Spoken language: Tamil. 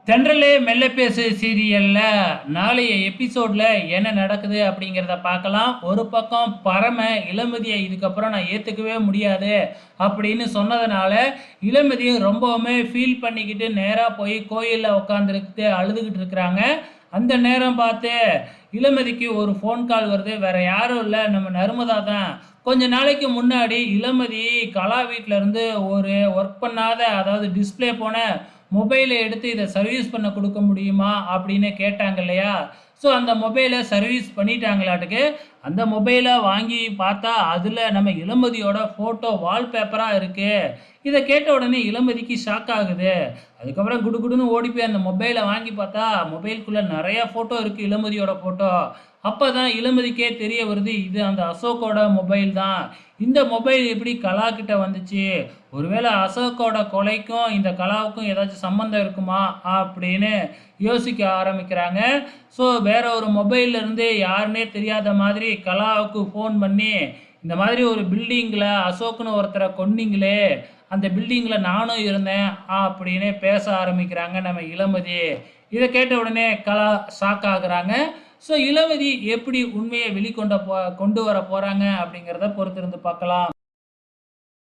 தென்றலே மெல்ல பேசு சீரியல்ல நாளைய எபிசோட்ல என்ன நடக்குது அப்படிங்கிறத பார்க்கலாம். ஒரு பக்கம் பரம இளமதியை இதுக்கப்புறம் நான் ஏத்துக்கவே முடியாது அப்படின்னு சொன்னதுனால இளமதியும் ரொம்பவுமே ஃபீல் பண்ணிக்கிட்டு நேரா போய் கோயில்ல உட்காந்துருக்கு அழுதுகிட்டு இருக்கிறாங்க. அந்த நேரம் பார்த்து இளமதிக்கு ஒரு ஃபோன் கால் வருது. வேற யாரும் இல்லை, நம்ம நர்மதா தான். கொஞ்ச நாளைக்கு முன்னாடி இளமதி கலா வீட்ல இருந்து ஒரு ஒர்க் பண்ணாத, அதாவது டிஸ்ப்ளே போன மொபைலை எடுத்து இதை சர்வீஸ் பண்ண கொடுக்க முடியுமா அப்படின்னு கேட்டாங்க இல்லையா? ஸோ அந்த மொபைலை சர்வீஸ் பண்ணிட்டாங்களாட்டுக்கு. அந்த மொபைலை வாங்கி பார்த்தா அதில் நம்ம இளமதியோட ஃபோட்டோ வால்பேப்பராக இருக்குது. இதை கேட்ட உடனே இளமதிக்கு ஷாக் ஆகுது. அதுக்கப்புறம் குடுகுடுன்னு ஓடி போய் அந்த மொபைலை வாங்கி பார்த்தா மொபைலுக்குள்ளே நிறையா ஃபோட்டோ இருக்குது, இளமதியோட ஃபோட்டோ. அப்போ தான் இளமதிக்கே தெரிய வருது, இது அந்த அசோக்கோட மொபைல் தான். இந்த மொபைல் எப்படி கலா கிட்ட வந்துச்சு? ஒருவேளை அசோக்கோட கொலைக்கும் இந்த கலாவுக்கும் ஏதாச்சும் சம்மந்தம் இருக்குமா அப்படின்னு யோசிக்க ஆரம்பிக்கிறாங்க. ஸோ வேற ஒரு மொபைல்ல இருந்து யாருன்னே தெரியாத மாதிரி கலாவுக்கு ஃபோன் பண்ணி, இந்த மாதிரி ஒரு பில்டிங்கில் அசோக்குன்னு ஒருத்தரை கொன்னீங்களே, அந்த பில்டிங்கில் நானும் இருந்தேன் அப்படின்னு பேச ஆரம்பிக்கிறாங்க நம்ம இளமதி. இதை கேட்ட உடனே கலா ஷாக் ஆகுறாங்க. ஸோ இளமதி எப்படி உண்மையை வெளிக்கொண்ட கொண்டு வர போகிறாங்க அப்படிங்கிறத பொறுத்திருந்து பார்க்கலாம்.